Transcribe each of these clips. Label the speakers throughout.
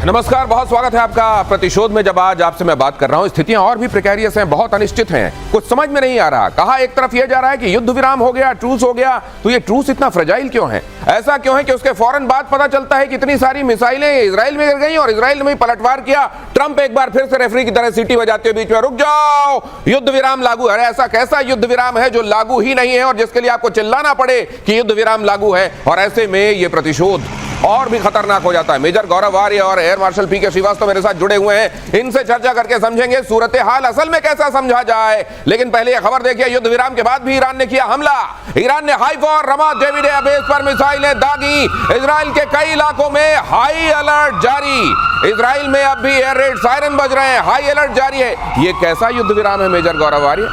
Speaker 1: नमस्कार, बहुत स्वागत है आपका प्रतिशोध में। जब आज आपसे मैं बात कर रहा हूं, स्थितियां और भी प्रेकेरियस हैं, बहुत अनिश्चित हैं, कुछ समझ में नहीं आ रहा। कहा एक तरफ यह जा रहा है कि युद्ध विराम हो गया, ट्रूस हो गया, तो ये ट्रूस इतना फ्रेजाइल क्यों है? ऐसा क्यों है कि उसके फौरन बाद पता चलता है कि इतनी सारी मिसाइलें इजराइल में गिर गई और इजराइल में पलटवार किया। ट्रंप एक बार फिर से रेफरी की तरह सीटी बजाते हुए बीच में, रुक जाओ, युद्ध विराम लागू। अरे ऐसा कैसा युद्ध विराम है जो लागू ही नहीं है और जिसके लिए आपको चिल्लाना पड़े कि युद्ध विराम लागू है? और ऐसे में ये प्रतिशोध और भी खतरनाक हो जाता है। मेजर गौरव आर्य और एयर मार्शल पी के श्रीवास्तव मेरे साथ जुड़े हुए हैं, इनसे चर्चा करके समझेंगे सूरत हाल असल में कैसा समझा जाए। लेकिन पहले यह खबर देखिए, युद्ध विराम के बाद भी ईरान ने किया हमला। ईरान ने हाइफा और रमात डेविड एयर बेस पर मिसाइलें दागी। इजराइल के कई इलाकों में हाई अलर्ट जारी। इजराइल में अब भी एयर रेड सायरन बज रहे हैं, हाई अलर्ट जारी है। ये कैसा युद्ध विराम है मेजर गौरव आर्य?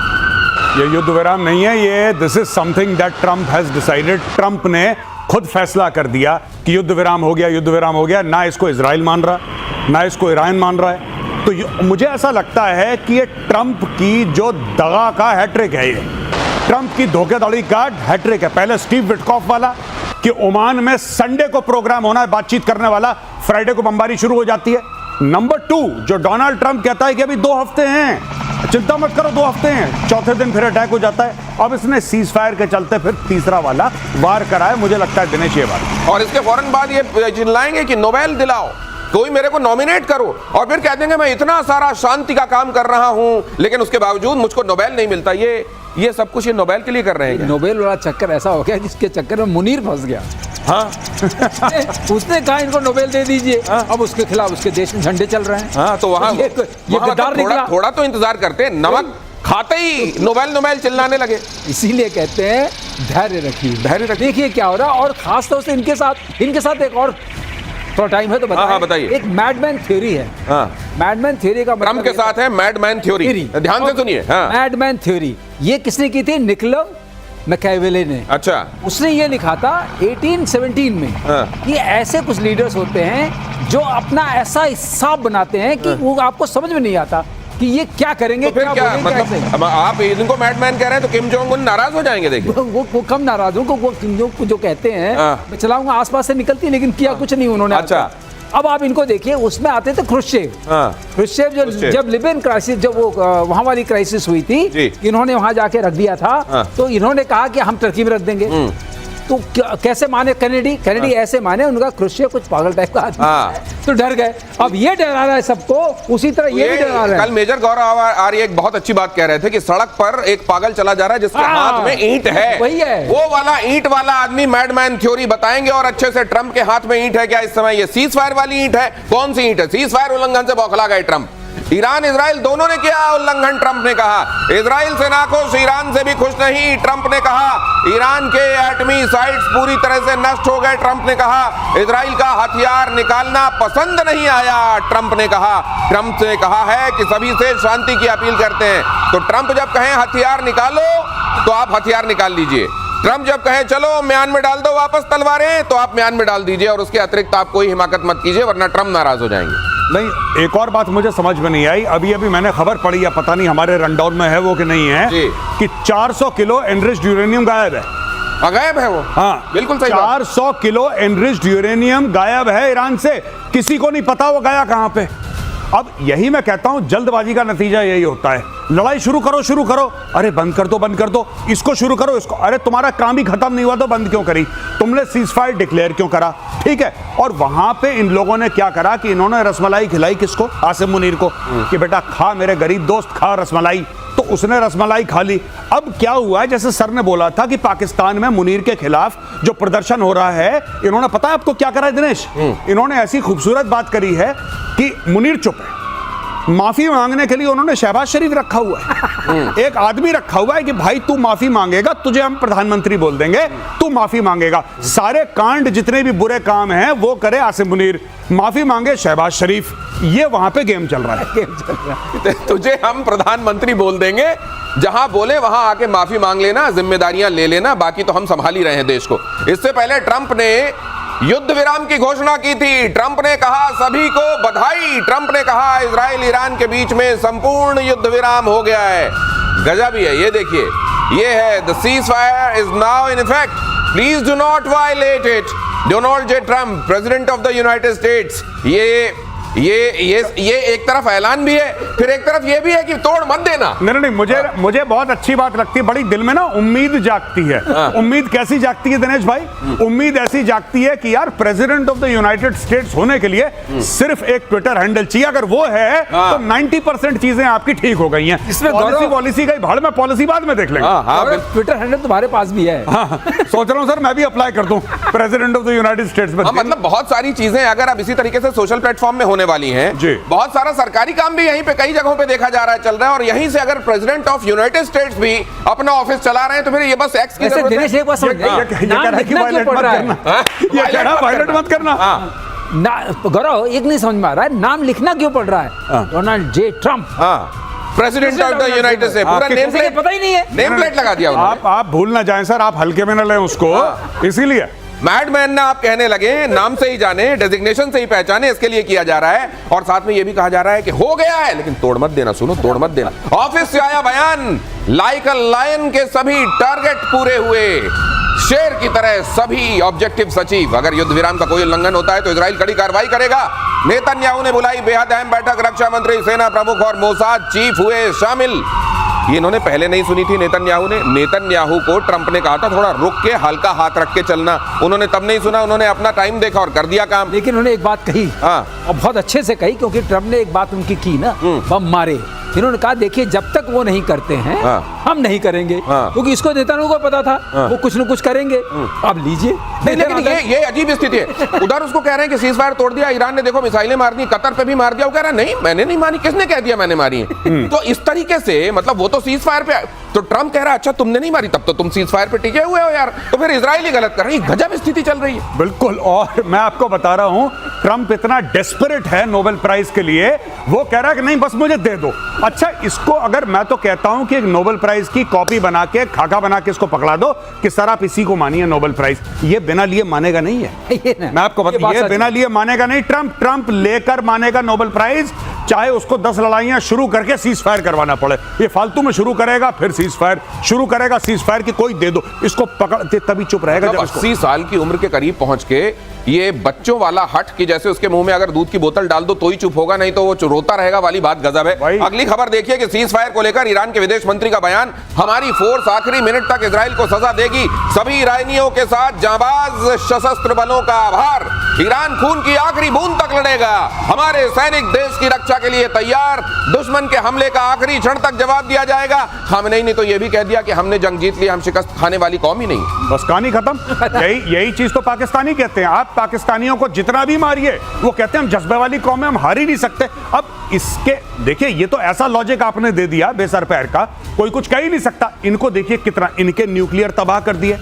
Speaker 2: ये युद्ध विराम नहीं है, ये this is something that Trump has decided. Trump ने खुद फैसला कर दिया कि युद्ध विराम हो गया, युद्ध विराम हो गया। ना इसको इजराइल मान रहा, ना इसको ईरान मान रहा है। तो मुझे ऐसा लगता है कि ये ट्रंप की जो दगा का हैट्रिक है, ये ट्रंप की धोखेधड़ी का हैट्रिक है। पहले स्टीव विटकॉफ वाला कि ओमान में संडे को प्रोग्राम होना है बातचीत करने वाला, फ्राइडे को बमबारी शुरू हो जाती है। नंबर 2 जो डोनाल्ड ट्रंप कहता है कि अभी 2 हफ्ते हैं, चिंता मत करो 2 हफ्ते हैं, चौथे दिन फिर अटैक हो जाता है। अब इसने सीज फायर के चलते फिर तीसरा वाला वार कराए, मुझे लगता है दिनेश ये बात।
Speaker 1: और इसके फौरन बाद ये चिल्लाएंगे कि नोबेल दिलाओ, कोई मेरे को नॉमिनेट करो, और फिर कह देंगे मैं इतना सारा शांति का काम कर रहा हूं लेकिन उसके बावजूद मुझको नोबेल नहीं मिलता। ये सब कुछ ये नोबेल के लिए कर रहे हैं।
Speaker 3: नोबेल वाला चक्कर ऐसा हो गया जिसके चक्कर में मुनीर फंस गया।
Speaker 1: हाँ
Speaker 3: उसने कहा इनको नोबेल दे दीजिए। हाँ? अब उसके खिलाफ उसके देश में झंडे चल रहे हैं।
Speaker 1: हाँ, तो वहाँ
Speaker 3: ये गद्दार निकला।
Speaker 1: थोड़ा तो इंतजार करते, नमक खाते ही नोबेल चिल्लाने लगे।
Speaker 3: इसीलिए कहते हैं धैर्य रखिए, धैर्य रखिए। देखिए क्या हो रहा है, और खास तौर से इनके साथ एक और थोड़ा टाइम है तो बताइए।
Speaker 1: हाँ, बताइए।
Speaker 3: एक मैडमैन थ्योरी है। मैडमैन थ्योरी का
Speaker 1: ट्रंप के साथ है मैडमैन थ्योरी, ध्यान से सुनिए।
Speaker 3: मैडमैन थ्योरी ये किसने की थी? निकोला मैकियावेली ने।
Speaker 1: अच्छा,
Speaker 3: उसने ये लिखा था 1817 में कि ऐसे कुछ लीडर्स होते हैं जो अपना ऐसा हिसाब बनाते हैं कि वो आपको समझ में नहीं आता कि ये क्या करेंगे।
Speaker 1: तो फिर क्या मतलब आप इनको मैडमैन कह रहे हैं तो किम जोंग उन नाराज हो जाएंगे? देखिए
Speaker 3: वो कम नाराज हो, वो किम जोंग को जो कहते हैं मैं चलाऊंगा आसपास से निकलती है, लेकिन किया कुछ नहीं उन्होंने।
Speaker 1: अच्छा,
Speaker 3: अब आप इनको देखिए, उसमें आते थे ख्रुश्चेव। ख्रुश्चेव जब लिबियन क्राइसिस, जब वो वहां वाली क्राइसिस हुई थी, इन्होंने वहां जाके रख दिया था। तो इन्होंने कहा कि हम टर्की में रख देंगे। तो कैसे माने कैनेडी ऐसे माने, उनका ख्रुश्चेव कुछ पागल टाइप का आदमी, तो डर गए। अब ये डरा रहा है सबको, उसी तरह ये भी डरा रहा है।
Speaker 1: कल मेजर गौरव आर्य एक बहुत अच्छी बात कह रहे थे कि सड़क पर एक पागल चला जा रहा है जिसके हाथ में ईंट है।
Speaker 3: वही है,
Speaker 1: वो वाला ईंट वाला आदमी मैडमैन थ्योरी बताएंगे। और अच्छे से ट्रंप के हाथ में ईंट है क्या इस समय? ये सीज फायर वाली ईंट है। कौन सी ईंट है? सीज फायर उल्लंघन से बौखला गए ट्रंप। ईरान इजराइल दोनों ने किया उल्लंघन, ट्रंप ने कहा। इजराइल से नाखुश, ईरान से भी खुश नहीं, ट्रंप ने कहा। ईरान के एटमी साइट्स पूरी तरह से नष्ट हो गए, ट्रंप ने कहा। इजराइल का हथियार निकालना पसंद नहीं आया, ट्रंप ने कहा। ट्रंप ने कहा है कि सभी से शांति की अपील करते हैं। तो ट्रंप जब कहें हथियार निकालो तो आप हथियार निकाल लीजिए। ट्रंप जब कहें चलो म्यान में डाल दो वापस तलवारें, तो आप म्यान में डाल दीजिए, और उसके अतिरिक्त आप कोई हिमाकत मत कीजिए वरना ट्रंप नाराज हो जाएंगे।
Speaker 2: नहीं, एक और बात मुझे समझ में नहीं आई। अभी मैंने खबर पढ़ी है, पता नहीं हमारे रनडाउन में है वो कि नहीं है, कि 400 किलो एनरिच्ड यूरेनियम गायब है।
Speaker 1: गायब है वो?
Speaker 2: हाँ,
Speaker 1: बिल्कुल सही।
Speaker 2: 400 किलो एनरिच्ड यूरेनियम गायब है ईरान से, किसी को नहीं पता वो गया कहां पे। अब यही मैं कहता हूं, जल्दबाजी का नतीजा यही होता है। लड़ाई शुरू करो, अरे बंद कर दो, इसको शुरू करो, इसको, अरे तुम्हारा काम ही खत्म नहीं हुआ तो बंद क्यों करी? तुमने सीज फायर डिक्लेयर क्यों करा? ठीक है। और वहां पे इन लोगों ने क्या करा कि इन्होंने रसमलाई खिलाई किसको? आसिम मुनीर को, कि बेटा खा मेरे गरीब दोस्त, खा रसमलाई। तो उसने रसमलाई खा ली। अब क्या हुआ है, जैसे सर ने बोला था कि पाकिस्तान में मुनीर के खिलाफ जो प्रदर्शन हो रहा है, इन्होंने पता है आपको क्या करा है दिनेश? इन्होंने ऐसी खूबसूरत बात करी है कि मुनीर चुप है, माफी मांगने के लिए उन्होंने शहबाज शरीफ रखा हुआ है। एक आदमी रखा हुआ है कि भाई तू माफी मांगेगा, तुझे हम प्रधानमंत्री बोल देंगे, तू माफी मांगेगा। सारे कांड जितने भी बुरे काम हैं वो करे आसिम मुनीर, माफी मांगे शहबाज शरीफ। ये वहां पे गेम चल रहा है।
Speaker 1: तुझे हम प्रधानमंत्री बोल देंगे, जहां बोले वहां आके माफी मांग लेना, जिम्मेदारियां ले लेना, बाकी तो हम संभाल ही रहे हैं देश को। इससे पहले ट्रंप ने युद्ध विराम की घोषणा की थी। ट्रंप ने कहा सभी को बधाई। ट्रंप ने कहा इजराइल ईरान के बीच में संपूर्ण युद्ध विराम हो गया है। गजब ही है, ये देखिए, ये है the ceasefire is now in effect, please do not violate it. Donald J Trump, president of the United States, ये ये एक तरफ ऐलान भी है, फिर एक तरफ ये भी है कि तोड़ मत देना।
Speaker 2: नहीं, मुझे बहुत अच्छी बात लगती है, बड़ी दिल में ना उम्मीद जागती है। उम्मीद कैसी जागती है दिनेश भाई? उम्मीद ऐसी जागती है कि यार president of the United states होने के लिए सिर्फ एक ट्विटर हैंडल चाहिए, अगर वो है तो 90% चीजें आपकी ठीक हो गई हैं।
Speaker 3: इसमें
Speaker 2: पॉलिसी का भाड़ में, पॉलिसी बाद में देख लेंगे।
Speaker 3: ट्विटर हैंडल तुम्हारे पास भी है।
Speaker 2: सोच रहा हूँ सर मैं भी अप्लाई कर दूं president of the United states में।
Speaker 1: मतलब बहुत सारी चीजें अगर अब इसी तरीके से सोशल प्लेटफॉर्म में होने वाली हैं,
Speaker 2: जी।
Speaker 1: बहुत सारा सरकारी काम भी यहीं पे कई जगहों पे देखा जा रहा है, चल रहा है, और यहीं से अगर प्रेसिडेंट ऑफ यूनाइटेड स्टेट्स भी अपना ऑफिस चला रहे हैं तो फिर ये बस एक्स की जरूरत है।
Speaker 3: दिनेश एक बात समझ, नाम लिखना क्यों पड़ रहा है?
Speaker 2: ये कह रहा है वायलेट मत करना।
Speaker 3: गौरव एक नहीं समझ में आ रहा है, नाम लिखना क्यों पड़ रहा है? Donald J Trump,
Speaker 1: president of the United से पूरा नेम प्लेट,
Speaker 3: पता ही नहीं है,
Speaker 1: नेम प्लेट लगा दिया उन्होंने।
Speaker 2: आप भूल ना जाएं सर, आप हल्के में ना लें उसको, इसीलिए
Speaker 1: मैडमैन ना आप कहने लगे, नाम से ही जाने, डेजिग्नेशन से ही पहचाने, इसके लिए किया जा रहा है। और साथ में ये भी कहा जा रहा है कि हो गया है, लेकिन तोड़ मत देना, सुनो, तोड़ मत देना। ऑफिस से आया बयान, लाइक अ लायन के सभी टारगेट पूरे हुए, शेर की तरह सभी ऑब्जेक्टिव सचिव। अगर युद्ध विराम का कोई उल्लंघन होता है तो इजराइल कड़ी कार्रवाई करेगा। नेतन्याहू ने बुलाई बेहद अहम बैठक, रक्षा मंत्री, सेना प्रमुख और मोसाद चीफ हुए शामिल। ये इन्होंने पहले नहीं सुनी थी नेतन्याहू को ट्रंप ने कहा था थोड़ा रुक के हल्का हाथ रख के चलना, उन्होंने तब नहीं सुना, उन्होंने अपना टाइम देखा और कर दिया काम।
Speaker 3: लेकिन उन्होंने एक बात कही, और बहुत अच्छे से कही, क्योंकि ट्रंप ने एक बात उनकी की ना, बम मारे। इन्होंने कहा देखिए जब तक वो नहीं करते हैं हम नहीं करेंगे, क्योंकि इसको नेतन्याहू को पता था वो कुछ न कुछ करेंगे। अब लीजिए।
Speaker 1: लेकिन ये अजीब स्थिति है, उधर उसको कह रहे हैं कि सीज फायर तोड़ दिया, ईरान ने देखो मिसाइलें मार दी, कतर पे भी मार दिया, वो कह रहा है नहीं मैंने नहीं मारी, किसने कह दिया मैंने मारी है? तो इस तरीके से मतलब वो तो सीज फायर पे, तो ट्रंप कह रहा है अच्छा तुमने नहीं मारी, तब तो तुम सीज फायर पे टिके हुए हो यार, तो फिर इजराइल ही गलत कर रही है। गजब स्थिति चल रही है।
Speaker 2: बिल्कुल, और मैं आपको बता रहा हूं ट्रंप इतना डेस्परेट है नोबेल प्राइज के लिए, वो कह रहा है कि नहीं बस मुझे दे दो। अच्छा, इसको अगर मैं तो कहता हूं कि एक नोबेल प्राइज की कॉपी बना के, खाका बना के इसको पकड़ा दो कि सर आप इसी को मानिए नोबेल प्राइज, ये बिना लिए मानेगा नहीं है। मैं आपको बता, ये बिना लिए मानेगा नहीं। ट्रंप लेकर मानेगा नोबेल प्राइज, चाहे उसको 10 लड़ाइयां शुरू करके सीज फायर करवाना पड़े। ये फालतू में शुरू करेगा, फिर सीज फायर शुरू करेगा, सीज फायर की कोई दे दो, इसको पकड़ते तभी चुप रहेगा। जब
Speaker 1: 80 साल की उम्र के करीब पहुंच के ये बच्चों वाला हट कि जैसे उसके मुंह में अगर दूध की बोतल डाल दो तो ही चुप होगा, नहीं तो वो रोता रहेगा वाली बात गजब है। अगली खबर देखिए कि सीज फायर को लेकर ईरान के विदेश मंत्री का बयान, हमारी फोर्स आखिरी मिनट तक इजराइल को सजा देगी, सभी ईरानियों के साथ जांबाज सशस्त्र बलों का आभार, ईरान खून की आखिरी बूंद तक लड़ेगा, हमारे सैनिक देश की रक्षा के लिए तैयार, दुश्मन के हमले का आखिरी क्षण तक जवाब दिया जाएगा। खामेनेई ने तो यह भी कह दिया कि हमने जंग जीत ली, हम शिकस्त खाने वाली कौम ही नहीं।
Speaker 2: बस कहानी खत्म। यही चीज तो पाकिस्तानी कहते हैं। आप पाकिस्तानियों को जितना भी मारिए, वो कहते हैं हम जज्बे वाली कौम है, हम हार ही नहीं सकते। अब इसके देखिए, ये तो ऐसा लॉजिक आपने दे दिया बेसर पैर का, कोई कुछ कह ही नहीं सकता। इनको देखिए कितना, इनके न्यूक्लियर तबाह कर दिए,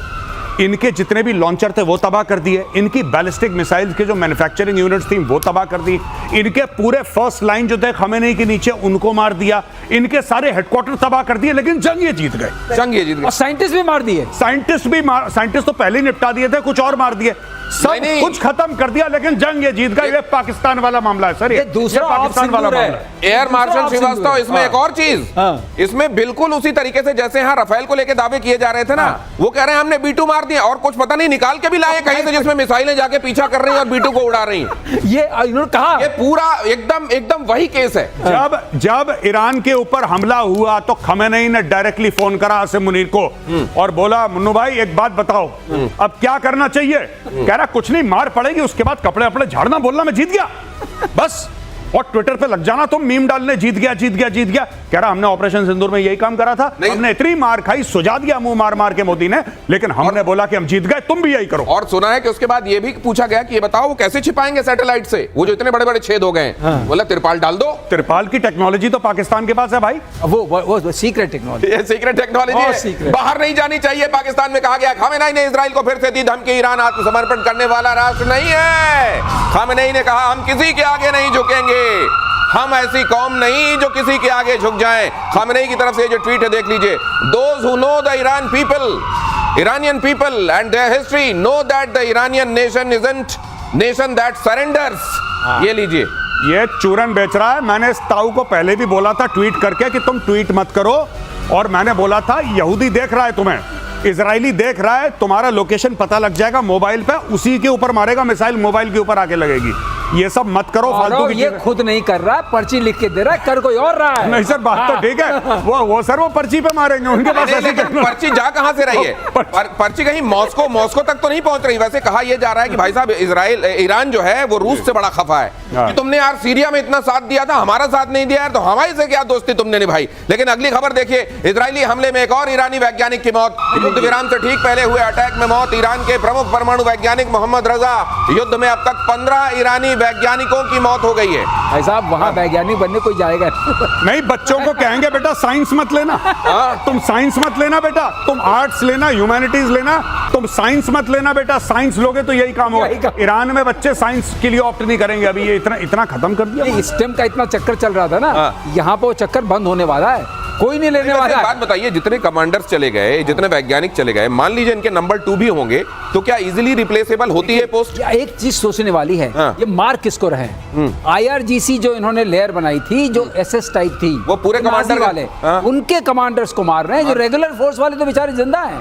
Speaker 2: इनके जितने भी लॉन्चर थे वो तबाह कर दिए, इनकी बैलिस्टिक मिसाइल्स के जो मैन्युफैक्चरिंग यूनिट्स थी वो तबाह कर दी, इनके पूरे फर्स्ट लाइन जो थे खमेनेई के नीचे उनको मार दिया, इनके सारे हेडक्वार्टर तबाह कर दिए, लेकिन जंग ये जीत गए।
Speaker 1: जंग ये जीत गए।
Speaker 3: और साइंटिस्ट भी मार दिए,
Speaker 2: साइंटिस्ट तो पहले ही निपटा दिए थे, कुछ और मार दिए, सब कुछ खत्म कर दिया, लेकिन जंग ये जीत गए। ये पाकिस्तान वाला मामला है सर, ये
Speaker 3: दूसरा
Speaker 2: पाकिस्तान वाला मामला है।
Speaker 1: एयर मार्शल श्रीवास्तव, इसमें एक और चीज, इसमें बिल्कुल उसी तरीके से जैसे यहाँ रफेल को लेकर दावे किए जा रहे थे ना, वो कह रहे हैं हमने B2 मार दिया, और कुछ पता नहीं निकाल के भी लाए कहीं से जिसमें मिसाइलें जाके पीछा कर रही हैं और B2 को उड़ा रही हैं।
Speaker 3: ये इन्होंने कहा,
Speaker 1: ये पूरा एकदम वही केस है।
Speaker 2: जब ईरान के ऊपर हमला हुआ तो खमेनेई ने डायरेक्टली फोन करा आसिम मुनीर को और बोला मुन्नू भाई एक बात बताओ, अब क्या करना चाहिए? कह रहा कुछ नहीं, मार पड़ेगी, उसके बाद कपड़े अपने झाड़ना, बोलना मैं जीत गया बस, और ट्विटर पे लग जाना तुम मीम डालने, जीत गया जीत गया जीत गया। कह रहा हमने ऑपरेशन सिंदूर में यही काम करा था, हमने इतनी मार खाई, सुझा दिया मुंह मार मार के मोदी ने, लेकिन हमने बोला कि हम जीत गए, तुम भी यही करो।
Speaker 1: और सुना है कि उसके बाद ये भी पूछा गया कि ये बताओ वो कैसे छिपाएंगे सैटेलाइट से, वो जो इतने बड़े बड़े छेद हो गए। बोला तिरपाल डाल दो।
Speaker 2: तिरपाल की टेक्नोलॉजी तो पाकिस्तान के पास है भाई,
Speaker 3: वो सीक्रेट टेक्नोलॉजी,
Speaker 1: ये सीक्रेट टेक्नोलॉजी है, बाहर नहीं जानी चाहिए। पाकिस्तान में कहा गया, खामेनेई ने इजराइल को फिर से दी धमकी, ईरान आत्मसमर्पण करने वाला राष्ट्र नहीं है। खामेनेई ने कहा हम किसी के आगे नहीं झुकेंगे, हम ऐसी कौम नहीं जो किसी के आगे झुक जाए। खामेनेई की तरफ से जो ट्वीट है देख लीजिए, those who know the Iranian people and their history know that the Iranian nation isn't nation that surrenders। ये लीजिए,
Speaker 2: ये चूरन बेच रहा है। मैंने इस ताऊ को पहले भी बोला था ट्वीट करके कि तुम ट्वीट मत करो, और मैंने बोला था यहूदी देख रहा है तुम्हें, इजरायली देख रहा है, तुम्हारा लोकेशन पता लग जाएगा मोबाइल पे, उसी के ऊपर मारेगा मिसाइल, मोबाइल के ऊपर आके लगेगी। ये सब मत करो फालतू की
Speaker 3: ये
Speaker 2: चीजें।
Speaker 3: खुद नहीं कर रहा, पर्ची लिख के दे रहा है, कर कोई और रहा है।
Speaker 2: नहीं सर, बात तो ठीक है, वो सर वो पर्ची पे मारेंगे, उनके पास
Speaker 1: नहीं,
Speaker 2: ऐसी
Speaker 1: लेकिन पर्ची जा कहां से रही है? पर्ची कहीं मॉस्को तक तो नहीं पहुंच रही। वैसे कहा यह जा रहा है कि भाई साहब ईरान जो है वो रूस से बड़ा खफा है कि तुमने यार सीरिया में इतना साथ दिया था, हमारा साथ नहीं दिया यार, तो हमारे से क्या दोस्ती तुमने निभाई। लेकिन अगली खबर देखिए, इजरायली हमले में एक और ईरानी वैज्ञानिक की मौत। युद्ध विराम से ठीक पहले हुए अटैक में मौत। ईरान के प्रमुख परमाणु वैज्ञानिक मोहम्मद रजा, युद्ध में अब तक 15 ईरानी वैज्ञानिकों की मौत हो गई है।
Speaker 3: भाई साहब वहां वैज्ञानिक बनने कोई जाएगा
Speaker 2: नहीं, बच्चों को कहेंगे बेटा साइंस मत लेना, तुम साइंस मत लेना बेटा, तुम आर्ट्स लेना, ह्यूमैनिटीज लेना, तुम साइंस मत लेना बेटा। साइंस लोगे तो यही काम होगा। ईरान में बच्चे साइंस के लिए ऑप्ट नहीं करेंगे, अभी ये इतना खत्म कर दिया।
Speaker 3: स्टेम का इतना चक्कर चल रहा था ना, यहाँ पे वो चक्कर बंद होने वाला है, कोई नहीं लेने वाला है।
Speaker 1: बात बताइए, जितने कमांडर्स चले गए, जितने वैज्ञानिक चले गए, मान लीजिए इनके नंबर 2 भी होंगे, तो क्या इजीली रिप्लेसेबल होती है पोस्ट?
Speaker 3: एक चीज सोचने वाली है, ये मार किसको रहे? IRGC जो इन्होंने लेयर बनाई थी, जो SS टाइप थी,
Speaker 1: वो पूरे कमांडर
Speaker 3: वाले, उनके कमांडर्स को मार रहे हैं। जो रेगुलर फोर्स वाले तो बेचारे जिंदा हैं,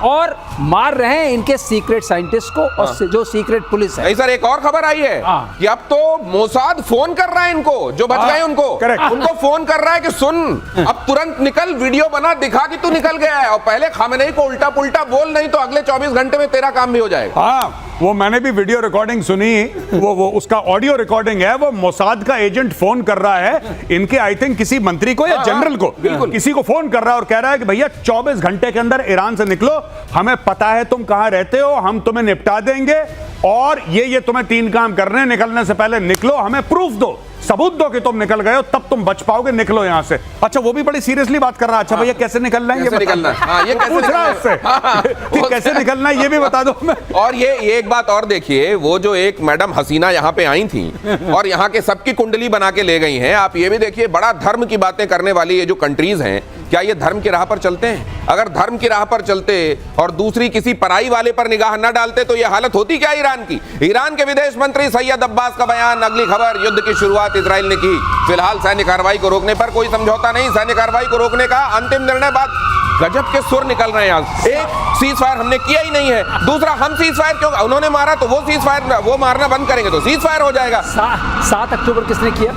Speaker 3: और मार रहे हैं इनके सीक्रेट साइंटिस्ट को, और जो सीक्रेट पुलिस है।
Speaker 1: नहीं सर, एक और खबर आई है कि अब तो मोसाद फोन कर रहा है इनको, जो बच गए उनको फोन कर रहा है कि सुन, अब तुरंत निकल, वीडियो बना, दिखा कि तू निकल गया है, और पहले खामेनेई को उल्टा पुल्टा बोल, नहीं तो अगले 24 घंटे में तेरा काम भी हो जाएगा।
Speaker 2: हाँ, वो मैंने भी वीडियो रिकॉर्डिंग सुनी, वो उसका ऑडियो रिकॉर्डिंग है। वो मोसाद का एजेंट फोन कर रहा है इनके, आई थिंक किसी मंत्री को या जनरल को, किसी को फोन कर रहा है और कह रहा है कि भैया 24 घंटे के अंदर ईरान से निकलो, हमें पता है तुम कहां रहते हो, हम तुम्हें निपटा देंगे, और ये तुम्हें 3 काम करने हैं, निकलने से पहले निकलो, हमें प्रूफ दो, सबूत दो कि तुम निकल गए हो, तब तुम बच पाओगे, निकलो यहां से। अच्छा, वो भी बड़ी सीरियसली बात कर रहा है। अच्छा भैया कैसे निकलना है, ये
Speaker 1: निकलना है, ये कैसे
Speaker 2: पूछ रहा है उससे कि कैसे निकलना है, ये भी बता दो मैं।
Speaker 1: और ये एक बात और देखिए, वो जो एक मैडम हसीना यहाँ पे आई थी और यहाँ के सबकी कुंडली बना के ले गई हैं। आप ये भी देखिए, बड़ा धर्म की बातें करने वाली ये जो कंट्रीज हैं, क्या ये धर्म की राह पर चलते हैं? अगर धर्म की राह पर चलते और दूसरी किसी पराई वाले पर निगाह न डालते तो ये हालत होती क्या ईरान की? ईरान के विदेश मंत्री सैयद अब्बास का बयान। अगली खबर, युद्ध की शुरुआत इजराइल ने की, फिलहाल सैन्य कार्रवाई को रोकने पर कोई समझौता नहीं। सैन्य कार्रवाई को रोकने का अंतिम निर्णय बाद गजब के सुर निकल रहे हैं यहाँ। एक, सीज फायर हमने किया ही नहीं है। दूसरा, हम सीज फायर क्यों, उन्होंने मारा तो वो सीज फायर, वो मारना बंद करेंगे तो सीज फायर हो जाएगा।
Speaker 3: 7 अक्टूबर किसने किया?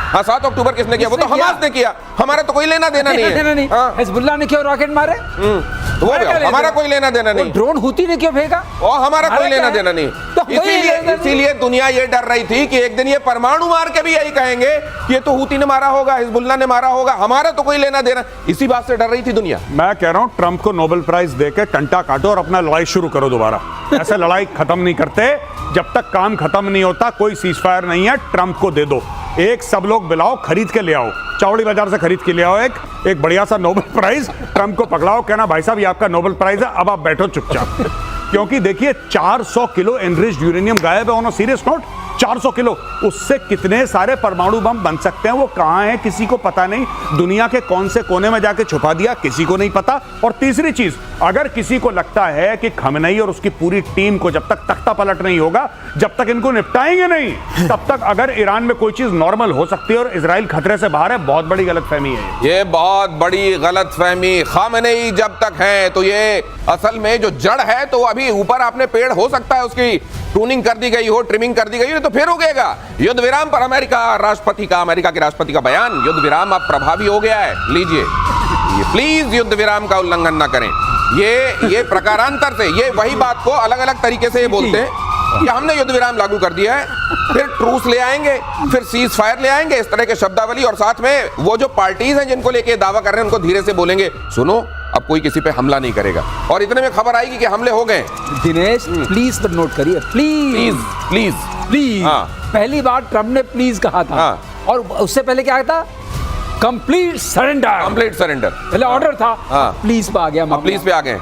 Speaker 1: हाँ, 7 अक्टूबर किसने किया? वो तो हमास ने किया, हमारा तो कोई लेना देना नहीं है।
Speaker 3: हिजबुल्लाह ने क्यों रॉकेट मारे?
Speaker 1: वो हमारा कोई लेना देना नहीं।
Speaker 3: ड्रोन हुती ने क्यों फेंका?
Speaker 1: और हमारा कोई लेना देना नहीं। इसीलिए दुनिया ये डर रही थी कि एक दिन ये परमाणु मार के भी यही कहेंगे कि ये तो हुती ने मारा होगा, हिजबुल्लाह ने मारा होगा, हमारा तो कोई लेना देना। इसी बात से डर रही थी दुनिया।
Speaker 2: मैं कह रहा हूं ट्रंप को नोबेल प्राइज देकर टंटा काटो और अपना लड़ाई शुरू करो दोबारा। ऐसे लड़ाई खत्म नहीं करते, जब तक काम खत्म नहीं होता। कोई सीजफायर नहीं है, ट्रंप को दे दो। एक सब लोग बुलाओ, खरीद के ले आओ, चौड़ी बाजार से खरीद के ले आओ एक बढ़िया सा नोबेल प्राइज, ट्रंप को पकड़ाओ, कहना भाई साहब ये आपका नोबेल प्राइज है, अब आप बैठो चुपचाप। क्योंकि देखिए 400 किलो एनरिच्ड यूरेनियम गायब है on a serious note. 400 kilo, उससे कितने सारे परमाणु बम बन सकते हैं, वो कहां है किसी को पता नहीं। दुनिया के कौन से कोने में जाके छुपा दिया किसी को नहीं पता। और तीसरी चीज, अगर किसी को लगता है कि खमेनेई और उसकी पूरी टीम को जब तक तख्ता पलट नहीं होगा, जब तक इनको निपटाएंगे नहीं, तब तक अगर ईरान में कोई चीज नॉर्मल हो सकती है और इजराइल खतरे से बाहर है। बहुत बड़ी गलतफहमी है
Speaker 1: ये, बहुत बड़ी गलतफहमी। खमेनेई जब तक है तो ये असल में जो जड़ है, तो अभी ऊपर आपने पेड़ हो सकता है उसकी ट्यूनिंग कर दी गई हो, ट्रिमिंग कर दी गई हो, तो फिर उगेगा। युद्ध विराम पर अमेरिका के राष्ट्रपति का बयान। युद्ध विराम अब प्रभावी हो गया है, लीजिए। ये प्लीज युद्ध विराम का उल्लंघन ना करें। ये प्रकारांतर से, ये वही बात को अलग अलग तरीके से ये बोलते हैं कि हमने युद्ध विराम लागू कर दिया है, फिर ट्रूस ले आएंगे, फिर सीज फायर ले आएंगे, इस तरह के शब्दावली। और साथ में वो जो पार्टीज हैं जिनको लेके दावा कर रहे हैं, उनको धीरे से बोलेंगे, सुनो अब कोई किसी पे हमला नहीं करेगा। और इतने में खबर आएगी कि हमले हो गए।
Speaker 3: दिनेश प्लीज पर नोट करिए, प्लीज
Speaker 1: प्लीज प्लीज।
Speaker 3: पहली बार ट्रम्प ने प्लीज कहा था, और उससे पहले क्या था? Complete surrender. पहले ऑर्डर था, प्लीज पे आ गया।
Speaker 1: प्लीज पे आ गए।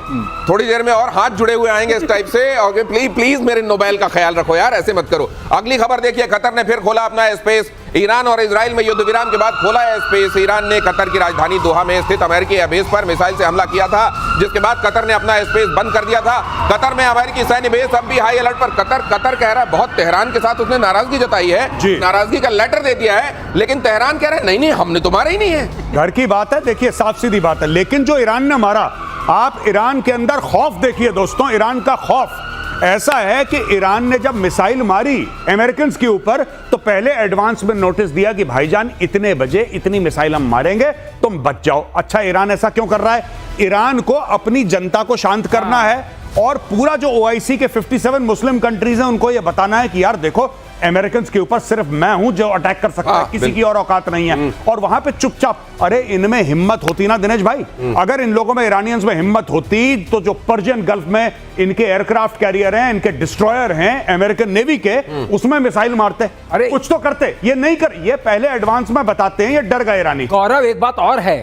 Speaker 1: थोड़ी देर में और हाथ जुड़े हुए आएंगे इस टाइप से, और प्लीज मेरे नोबेल का ख्याल रखो यार, ऐसे मत करो। अगली खबर देखिए, कतर ने फिर खोला अपना स्पेस। ईरान और इजराइल में युद्ध विराम के बाद खोला है स्पेस। ईरान ने कतर की राजधानी दोहा में स्थित अमेरिकी एयरबेस पर मिसाइल से हमला किया था, जिसके बाद कतर ने अपना स्पेस बंद कर दिया था। कतर में अमेरिकी सैन्य बेस अब भी हाई अलर्ट पर। कतर कह रहा है, बहुत तेहरान के साथ उसने नाराजगी जताई है, नाराजगी का लेटर दे दिया है, लेकिन तेहरान कह रहा है नहीं हमने तो मारा ही नहीं है।
Speaker 2: घर की बात है, देखिए साफ सीधी बात है। लेकिन जो ईरान ने मारा, आप ईरान के अंदर खौफ देखिए दोस्तों, ईरान का खौफ। ऐसा है कि ईरान ने जब मिसाइल मारी अमेरिकन के ऊपर तो पहले एडवांस में नोटिस दिया कि भाईजान इतने बजे इतनी मिसाइल हम मारेंगे, तुम बच जाओ। अच्छा, ईरान ऐसा क्यों कर रहा है? ईरान को अपनी जनता को शांत करना है और पूरा जो ओआईसी के 57 मुस्लिम कंट्रीज हैं उनको यह बताना है कि यार देखो, अमेरिकन के ऊपर सिर्फ मैं हूं जो अटैक कर सकता है, किसी की और औकात नहीं है। और वहां पे चुपचाप, अरे इनमें हिम्मत होती ना दिनेश भाई, अगर इन लोगों में, ईरानियंस में हिम्मत होती तो जो पर्शियन गल्फ में इनके एयरक्राफ्ट कैरियर हैं, इनके डिस्ट्रॉयर हैं अमेरिकन नेवी के, उसमें मिसाइल मारते, अरे कुछ तो करते। ये नहीं कर, ये पहले एडवांस में बताते हैं, ये डर गए ईरानी।
Speaker 3: गौरव, एक बात और है,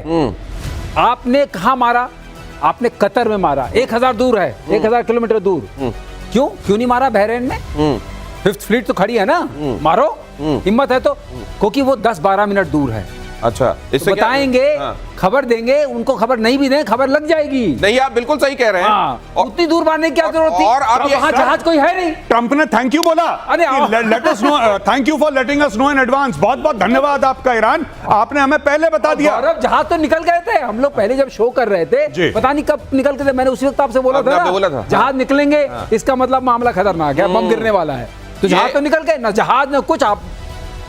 Speaker 3: आपने कहां मारा? आपने कतर में मारा, 1000 दूर है, 1000 किलोमीटर दूर। क्यों नहीं मारा बहरीन में? फिफ्थ फ्लीट तो खड़ी है ना, मारो, हिम्मत है तो, क्योंकि वो 10-12 मिनट दूर है।
Speaker 1: अच्छा, इससे
Speaker 3: तो बताएंगे, खबर देंगे, उनको खबर नहीं भी दें, खबर लग जाएगी।
Speaker 1: नहीं, आप बिल्कुल सही कह रहे हैं।
Speaker 3: उतनी दूर मारने की क्या जरूरत थी?
Speaker 1: और अब
Speaker 3: वहां जहाज कोई है नहीं।
Speaker 2: ट्रंप ने थैंक यू बोला, let us know, thank you for letting us know in advance. बहुत बहुत धन्यवाद आपका ईरान, आपने हमें पहले बता दिया।
Speaker 3: गौरव, जहाज तो निकल गए थे, हम लोग पहले जब शो कर रहे थे, पता नहीं कब निकल के थे, मैंने उसी वक्त आपसे बोला था जहाज निकलेंगे, इसका मतलब मामला खतरनाक है, बम गिरने वाला है। तो जहाज तो निकल गए ना, जहाज न कुछ, आप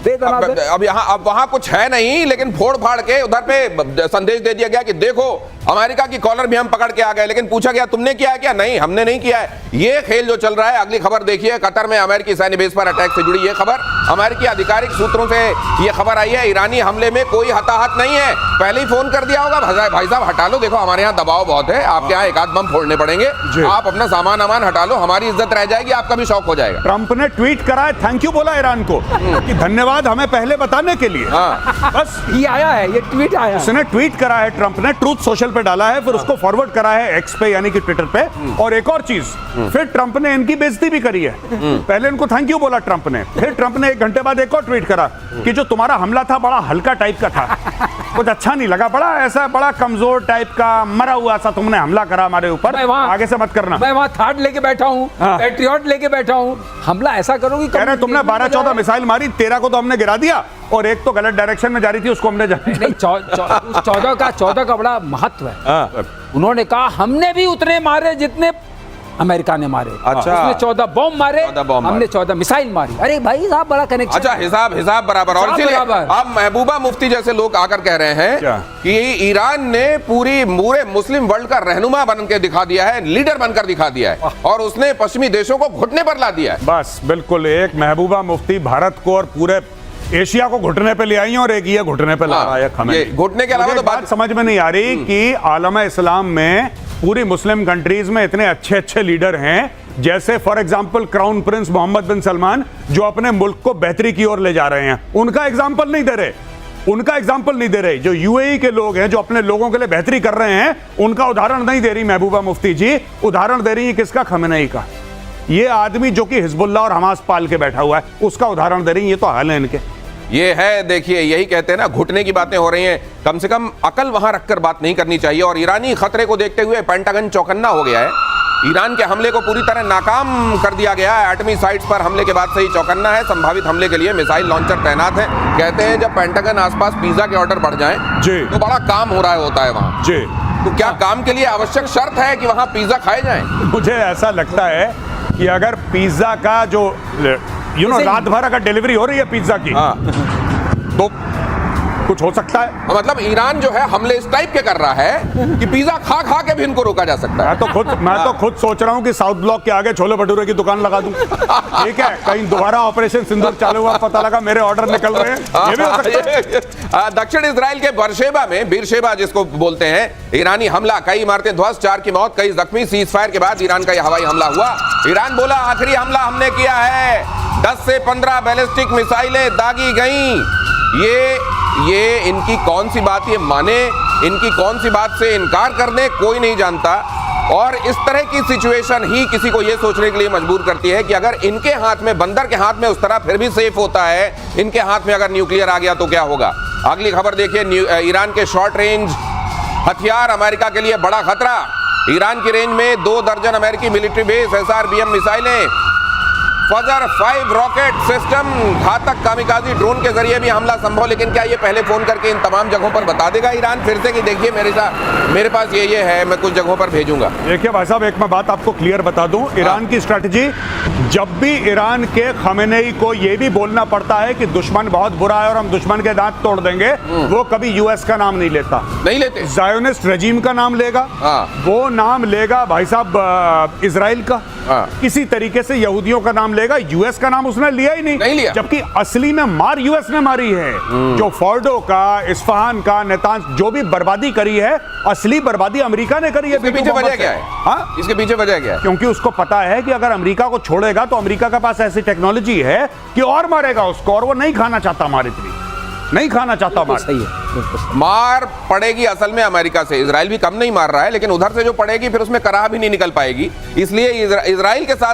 Speaker 1: अब वहां कुछ है नहीं, लेकिन फोड़ फाड़ के उधर पे संदेश दे दिया गया कि देखो अमेरिका की कॉलर भी हम पकड़ के आ गए, लेकिन पूछा गया तुमने किया है क्या? नहीं, हमने नहीं किया है। ये खेल जो चल रहा है। अगली खबर देखिए, कतर में अमेरिकी सैन्य बेस पर अटैक से जुड़ी ये खबर, अमेरिकी आधिकारिक सूत्रों से ये खबर आई है। ईरानी हमले में कोई हताहत नहीं है। पहले ही फोन कर दिया होगा, भाई साहब हटा लो, देखो हमारे यहाँ दबाव बहुत है, आपके यहाँ एक आध बम फोड़ने पड़ेंगे, आप अपना सामान हटा लो, हमारी इज्जत रह जाएगी, आपका भी शौक हो जाएगा।
Speaker 2: ट्रंप ने ट्वीट करा है, थैंक यू बोला ईरान को कि धन्यवाद हमें पहले बताने के लिए। बस
Speaker 3: ये आया है, ये ट्वीट आया,
Speaker 2: उसने ट्वीट करा है, ट्रंप ने ट्रूथ सोशल पे डाला है, फिर उसको फॉरवर्ड करा है एक्स पे यानी कि ट्विटर पे। और एक और चीज, फिर ट्रंप ने इनकी बेइज्जती भी करी है। पहले इनको थैंक यू बोला ट्रंप ने, फिर ट्रंप ने 1 घंटे बाद एक और ट्वीट करा कि जो तुम्हारा हमला था बड़ा हल्का टाइप का था, कुछ अच्छा नहीं लगा, बड़ा ऐसा बड़ा कमजोर टाइप का मरा हुआ सा तुमने हमला करा हमारे ऊपर, आगे से मत करना।
Speaker 3: मैं वहां थाट लेके बैठा हूं, पैट्रियट लेके बैठा हूं, हमला ऐसा करोगी?
Speaker 2: कह रहे तुमने 12-14 मिसाइल मारी, 13 को तो हमने गिरा दिया और एक तो गलत डायरेक्शन में जा रही थी, उसको हमने
Speaker 3: नहीं, 14 का बड़ा महत्व है। उन्होंने कहा हमने भी उतने मारे जितने अमेरिका ने मारे।
Speaker 1: अच्छा,
Speaker 3: उसने 14 बॉम्ब मारे, हमने 14 मिसाइल मारी। अरे भाई साहब, बड़ा कनेक्शन।
Speaker 1: अच्छा, हिसाब बराबर। और इसीलिए अब महबूबा मुफ्ती जैसे लोग आकर कह रहे हैं कि ईरान ने पूरे मुस्लिम वर्ल्ड का रहनुमा बन के दिखा दिया है, लीडर बनकर दिखा दिया है, और उसने पश्चिमी देशों को घुटने पर ला दिया है।
Speaker 2: बस बिल्कुल, एक महबूबा मुफ्ती भारत को और पूरे एशिया को घुटने पे ले आई और एक ये घुटने पे ला रहा है।
Speaker 1: घुटने के अलावा तो
Speaker 2: बात समझ में नहीं आ रही कि आलम इस्लाम में पूरी मुस्लिम कंट्रीज में इतने अच्छे अच्छे लीडर हैं, जैसे for example crown prince Mohammed bin Salman, जो अपने मुल्क को बेहतरी की ओर ले जा रहे हैं, उनका एग्जांपल नहीं दे रहे। जो यूएई के लोग हैं, जो अपने लोगों के लिए बेहतरी कर रहे हैं, उनका उदाहरण नहीं दे रही महबूबा मुफ्ती जी। उदाहरण दे रही है किसका? खamenei का। ये आदमी जो कि हिजबुल्लाह और हमास पाल के बैठा हुआ है, उसका उदाहरण दे रही है। ये तो हाल है इनके।
Speaker 1: ये है, देखिए, यही कहते हैं ना, घुटने की बातें हो रही हैं। कम से कम अकल वहां रखकर बात नहीं करनी चाहिए। और ईरानी खतरे को देखते हुए पेंटागन चौकन्ना हो गया है। ईरान के हमले को पूरी तरह नाकाम कर दिया गया है। एटमी साइट्स पर हमले के बाद से ही चौकन्ना है। संभावित हमले के लिए मिसाइल लॉन्चर तैनात है। कहते हैं जब पेंटागन आसपास पिज्जा के ऑर्डर बढ़ जाएं तो बड़ा काम हो रहा होता है वहां। तो क्या काम के लिए आवश्यक शर्त है कि वहां पिज्जा खाए जाएं?
Speaker 2: मुझे ऐसा लगता है कि अगर पिज्जा का जो रात भर अगर डिलीवरी हो रही है पिज्जा की, तो कुछ हो सकता है।
Speaker 1: मतलब ईरान जो है हमले इस टाइप के कर रहा है कि पिज्जा खा खा के भी इनको रोका जा सकता है।
Speaker 2: मैं तो खुद सोच रहा हूं कि साउथ ब्लॉक के आगे छोले भटूरे की दुकान लगा दूं। ठीक है, कहीं दोबारा ऑपरेशन सिंदूर चालू हुआ, पता लगा मेरे ऑर्डर निकल रहे हैं, ये भी हो सकता है।
Speaker 1: दक्षिण इजराइल के बीरशेबा जिसको बोलते हैं, ईरानी हमला, कई इमारतें ध्वस्त, 4 की मौत, कई जख्मी। सीज फायर के बाद ईरान का यह हवाई हमला हुआ। ईरान बोला आखिरी हमला हमने किया है, 10 से 15 बैलिस्टिक मिसाइलें दागी गईं। ये इनकी कौन सी बात ये माने, इनकी कौन सी बात से इनकार कर दे, कोई नहीं जानता। और इस तरह की सिचुएशन ही किसी को ये सोचने के लिए मजबूर करती है कि अगर इनके हाथ में, बंदर के हाथ में उस तरह फिर भी सेफ होता है, इनके हाथ में अगर न्यूक्लियर आ गया तो क्या होगा। अगली खबर देखिए, ईरान के शॉर्ट रेंज हथियार अमेरिका के लिए बड़ा खतरा। ईरान की रेंज में 2 दर्जन अमेरिकी मिलिट्री बेस, SRBM मिसाइलें फजर 5 रॉकेट सिस्टम, घातक कामिकाजी ड्रोन के जरिए भी हमला संभव। लेकिन क्या ये पहले फोन करके इन तमाम जगहों पर बता देगा ईरान फिर से कि देखिए मेरे पास ये है, मैं कुछ जगहों पर भेजूंगा?
Speaker 2: देखिए भाई साहब, एक मैं बात आपको क्लियर बता दूं, ईरान की स्ट्रेटजी, जब भी ईरान के खमेनेई को ये भी बोलना पड़ता है कि दुश्मन बहुत बुरा है और हम दुश्मन के दांत तोड़ देंगे, वो कभी यूएस का नाम नहीं लेता,
Speaker 1: नहीं लेते।
Speaker 2: ज़ायोनिस्ट रजीम का नाम लेगा, वो नाम लेगा भाई साहब इजराइल का, किसी तरीके से यहूदियों का नाम लेगा, यूएस का नाम उसने लिया ही नहीं लिया। जबकि असली में मार यूएस ने मारी है। जो फोर्डो का, इस्फहान का, नेतांज जो भी बर्बादी करी है, असली बर्बादी अमेरिका ने करी है।
Speaker 1: इसके पीछे वजह क्या है? हाँ, इसके पीछे वजह क्या है?
Speaker 2: क्योंकि उसको पता है कि अगर अमेरिका को छोड़ेगा तो अमेरिका के पास ऐसी टेक्नोलॉजी है कि और मारेगा उसको, और वो नहीं खाना चाहता मार, इतनी नहीं खाना चाहता मार।
Speaker 3: सही है,
Speaker 1: मार पड़ेगी असल में अमेरिका से। इजराइल भी कम नहीं मार रहा है, लेकिन उधर से जो पड़ेगी फिर उसमें कराह भी नहीं निकल पाएगी। इसलिए इजराइल के साथ